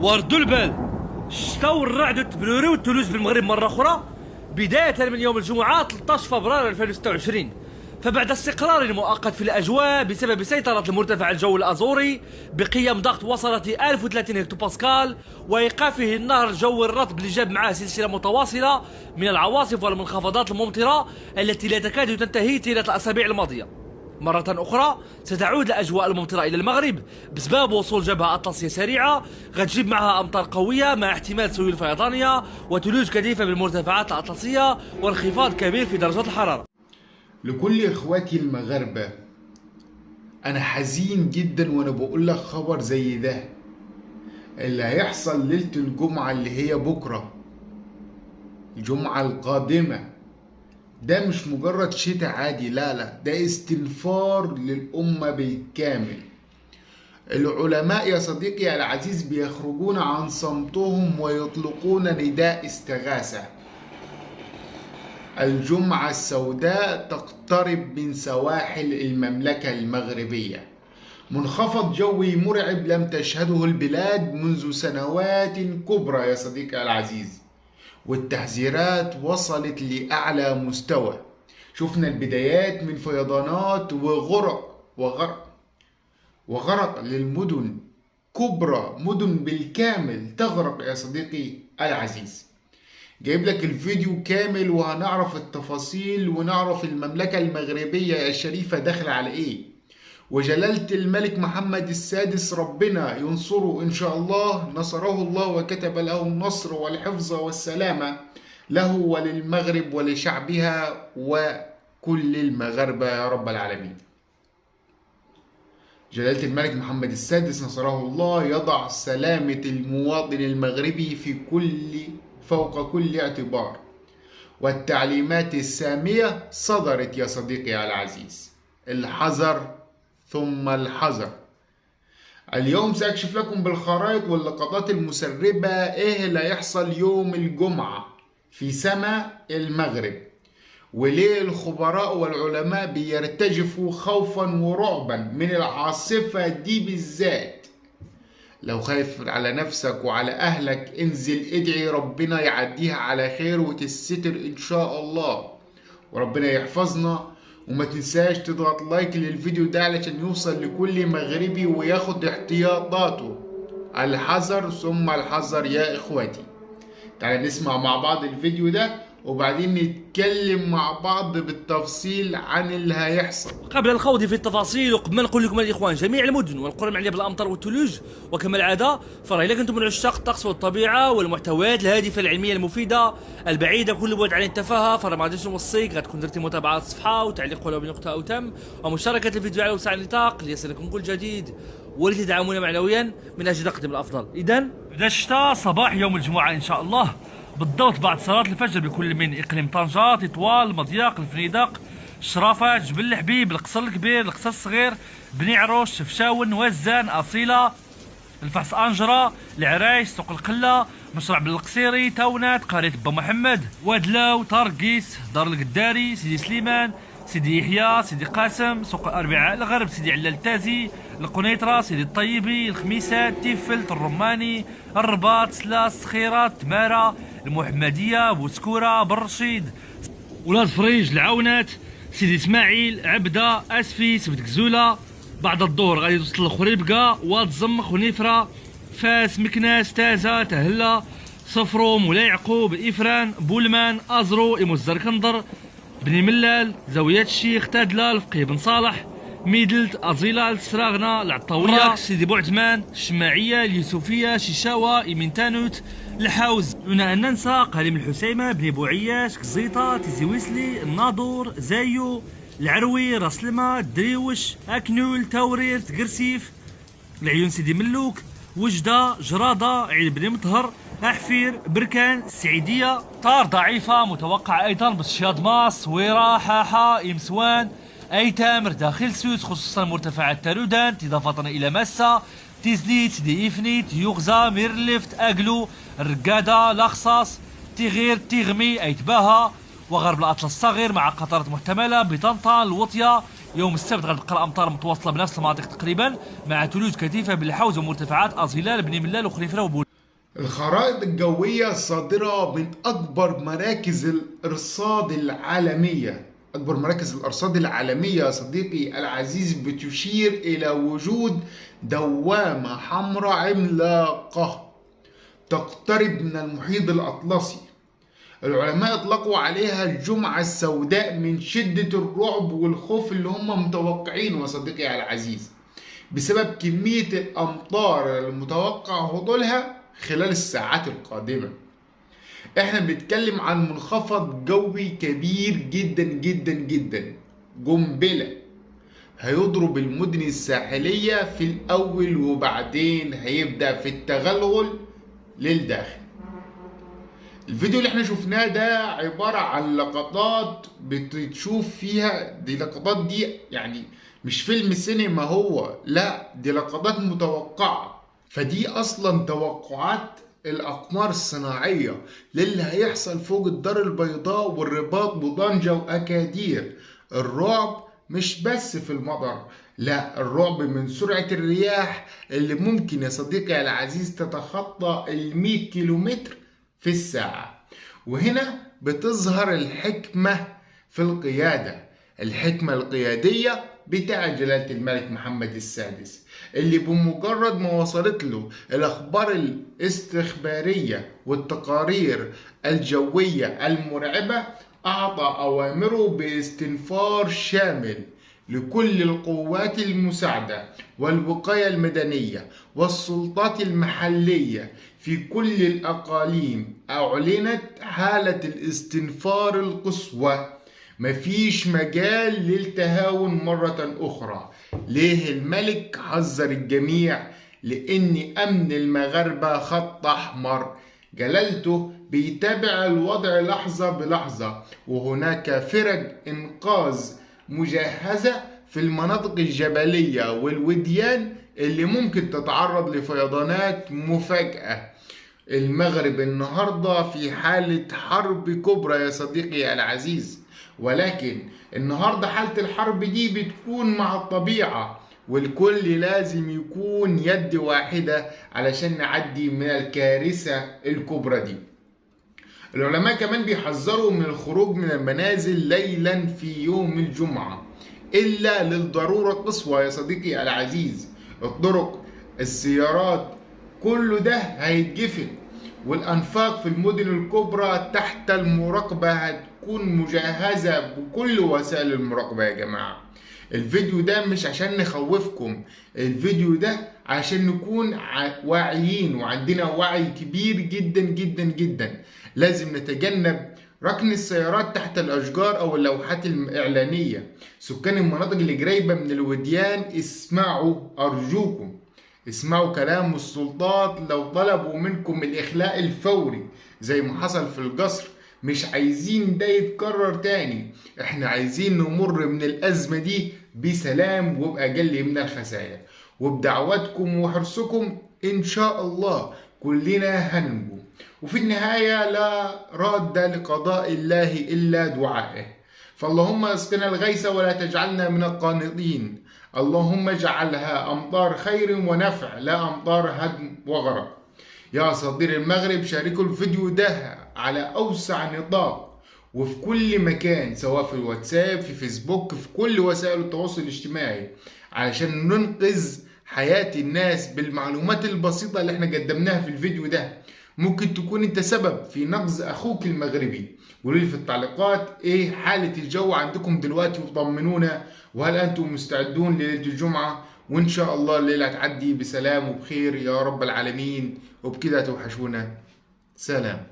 وردوا البال. الشتاء والرعد والتبروري والثلوج بالمغرب مرة أخرى بداية من يوم الجمعة 13 فبراير 2026. فبعد استقرار مؤقت في الأجواء بسبب سيطرة المرتفع الجوي الأزوري بقيم ضغط وصلت 1030 هكتوباسكال وإيقافه النهر الجوي الرطب اللي جاب معاه سلسلة متواصلة من العواصف والمنخفضات الممطرة التي لا تكاد تنتهي طيلة الأسابيع الماضية. مرة أخرى ستعود الأجواء الممطرة إلى المغرب بسبب وصول جبهة أطلسية سريعة غتجيب معها أمطار قوية مع احتمال سيول فيضانية وثلوج كثيفة بالمرتفعات الأطلسية وانخفاض كبير في درجات الحرارة. لكل إخواتي المغاربة، أنا حزين جدا وأنا بقول لك خبر زي ده. اللي هيحصل ليلة الجمعة اللي هي بكرة، الجمعة القادمة، ده مش مجرد شتاء عادي، لا، ده استنفار للأمة بالكامل. العلماء يا صديقي العزيز بيخرجون عن صمتهم ويطلقون نداء استغاثة. الجمعة السوداء تقترب من سواحل المملكة المغربية. منخفض جوي مرعب لم تشهده البلاد منذ سنوات كبرى يا صديقي العزيز، والتحذيرات وصلت لأعلى مستوى. شفنا البدايات من فيضانات وغرق للمدن، كبرى مدن بالكامل تغرق يا صديقي العزيز. جايب لك الفيديو كامل وهنعرف التفاصيل ونعرف المملكة المغربية الشريفة داخلة على ايه. وجلالة الملك محمد السادس ربنا ينصره إن شاء الله، نصره الله وكتب له النصر والحفظ والسلامة له وللمغرب ولشعبها وكل المغاربة يا رب العالمين. جلالة الملك محمد السادس نصره الله يضع سلامة المواطن المغربي فوق كل اعتبار، والتعليمات السامية صدرت يا صديقي العزيز. الحذر ثم الحذر. اليوم سأكشف لكم بالخرائط واللقطات المسربة ايه اللي هيحصل يوم الجمعة في سماء المغرب، وليه الخبراء والعلماء بيرتجفوا خوفا ورعبا من العاصفة دي بالذات. لو خايف على نفسك وعلى أهلك انزل ادعي ربنا يعديها على خير وتستر إن شاء الله، وربنا يحفظنا. وما تنساش تضغط لايك للفيديو ده علشان يوصل لكل مغربي وياخد احتياطاته. الحذر ثم الحذر يا إخواتي. تعالى نسمع مع بعض الفيديو ده وبعدين نتكلم مع بعض بالتفصيل عن اللي هيحصل. قبل الخوض في التفاصيل وقبل ما نقول لكم الإخوان جميع المدن والقرى المعنية بالأمطار والثلوج، وكما العادة فرأي كنتم من عشاق الطقس والطبيعة والمحتويات الهادفة العلمية المفيدة البعيدة كل بعد عن التفاهة، فرا ما غاديش نوصيك غتكون درتي متابعة الصفحة وتعليق ولو بنقطة أو تم ومشاركة الفيديو على وسع النطاق ليصلكم كل جديد ولتدعمونا معنويا من أجل تقديم الأفضل. إذن بدا الشتاء صباح يوم الجمعة إن شاء الله، بالضبط بعد صلاة الفجر بكل من إقليم طنجة، تطوال، مضياق، الفنيدق، الشرافة، جبل الحبيب، القصر الكبير، القصر الصغير، بني عروش، شفشاون، وزان، أصيلة، الفحص أنجرة، العرايش، سوق القلة، مشروع بالقصيري، تاونات، قرية با محمد، وادلاو، طرقيس، دار القداري، سيدي سليمان، سيدي يحيى، سيدي قاسم، سوق الأربعاء الغرب، سيدي علال التازي، القنيطرة، سيدي الطيبي، الخميسات، تيفلت، الرماني، الرباط، سلاس، خيرات، تمارة، المحمدية، بوسكورة، بالرشيد، ولاد فريج، العونات، سيدي اسماعيل، عبدة، اسفي، سبت كزولة. بعد الظهر غادي توصل لخريبكا، واد زمخ ونفرة، فاس، مكناس، تازة، تهلا، صفرو، مولاي يعقوب، إفران، بولمان، أزرو، إيمو الزركندر، بني ملال، زاوية الشيخ، تادلة، الفقيه بن صالح، ميدلت، أزيلة، السراغنة، العطاوية، سيدي بوعثمان، الشماعية، اليوسفية، شيشاوة، إيمنتانوت، الحوز، دون أن ننسى قليم الحسيمة، بني بوعياش، كزيطة، تيزي ويسلي، الناظور، زايو، العروي، راس لما، الدريوش، أكنول، تورير، تقرسيف، العيون سيدي ملوك، وجدة، جرادة، عيد بني مطهر، أحفير، بركان، السعيدية. طار ضعيفة متوقع أيضا بالشياضماس، صويرة، حاحة، إمسوان، أيتامر، داخل سوس خصوصا مرتفعات تارودان، إضافة إلى مسا، تيزنيت، سيدي إفنيت، يغزى، ميرلفت، أقلو، الرقادة، لخصاص، تغير، تغمي، أيتباها، وغرب الأطلس الصغير مع قطرات محتملة بطنطا، الوطية. يوم السبت غتبقى الأمطار متواصلة بنفس المناطق تقريبا مع ثلوج كثيفة بالحوز ومرتفعات أزيلال، بني ملال، وخنيفرة، وبول. الخرائط الجوية صادرة من أكبر مراكز الإرصاد العالمية. أكبر مراكز الأرصاد العالمية يا صديقي العزيز بتشير إلى وجود دوامة حمراء عملاقة تقترب من المحيط الأطلسي. العلماء اطلقوا عليها الجمعة السوداء من شدة الرعب والخوف اللي هم متوقعينه يا صديقي العزيز، بسبب كمية الأمطار المتوقع هطولها خلال الساعات القادمة. احنا بنتكلم عن منخفض جوي كبير جدا جدا جدا، قنبلة هيضرب المدن الساحلية في الأول وبعدين هيبدأ في التغلغل للداخل. الفيديو اللي احنا شفناه ده عبارة عن لقطات بتشوف فيها، دي لقطات دي يعني مش فيلم سينما هو، لا دي لقطات متوقعة. فدي اصلا توقعات الاقمار الصناعية للي هيحصل فوق الدار البيضاء والرباط بطنجة واكادير. الرعب مش بس في المطر، لا الرعب من سرعة الرياح اللي ممكن يا صديقي العزيز تتخطى 100 كيلومتر في الساعة. وهنا بتظهر الحكمة في القيادة، الحكمة القيادية بتاع جلالة الملك محمد السادس، اللي بمجرد ما وصلت له الأخبار الاستخبارية والتقارير الجوية المرعبة أعطى أوامره باستنفار شامل لكل القوات المساعدة والوقاية المدنية والسلطات المحلية في كل الأقاليم. أعلنت حالة الاستنفار القصوى، مفيش مجال للتهاون مرة أخرى. ليه الملك حذر الجميع؟ لأن أمن المغاربة خط أحمر. جلالته بيتابع الوضع لحظة بلحظة، وهناك فرق إنقاذ مجهزة في المناطق الجبلية والوديان اللي ممكن تتعرض لفيضانات مفاجئة. المغرب النهاردة في حالة حرب كبرى يا صديقي العزيز، ولكن النهاردة حالة الحرب دي بتكون مع الطبيعة، والكل لازم يكون يد واحدة علشان نعدي من الكارثة الكبرى دي. العلماء كمان بيحذروا من الخروج من المنازل ليلا في يوم الجمعة إلا للضرورة القصوى يا صديقي العزيز. الطرق، السيارات، كل ده هيتقفل، والأنفاق في المدن الكبرى تحت المراقبة هتكون مجهزة بكل وسائل المراقبة يا جماعة. الفيديو ده مش عشان نخوفكم، الفيديو ده عشان نكون واعيين وعندنا وعي كبير جدا جدا جدا. لازم نتجنب ركن السيارات تحت الأشجار أو اللوحات الإعلانية. سكان المناطق اللي قريبة من الوديان اسمعوا أرجوكم، اسمعوا كلام السلطات لو طلبوا منكم الإخلاء الفوري زي ما حصل في القصر. مش عايزين ده يتكرر تاني، احنا عايزين نمر من الأزمة دي بسلام وبأقل من الخسائر. وبدعواتكم وحرصكم إن شاء الله كلنا هننجو. وفي النهاية لا راد لقضاء الله إلا دعائه. فاللهم اسقنا الغيث ولا تجعلنا من القانطين. اللهم اجعلها أمطار خير ونفع لا أمطار هدم وغرق. يا صدير المغرب شاركوا الفيديو ده على أوسع نطاق وفي كل مكان، سواء في الواتساب، في فيسبوك، في كل وسائل التواصل الاجتماعي، علشان ننقذ حياة الناس بالمعلومات البسيطة اللي احنا قدمناها في الفيديو ده. ممكن تكون انت سبب في نقذ اخوك المغربي. قولوا لي في التعليقات ايه حالة الجو عندكم دلوقتي وطمنونا، وهل انتم مستعدون لليلة الجمعة؟ وان شاء الله الليلة تعدي بسلام وبخير يا رب العالمين، وبكده توحشونا. سلام.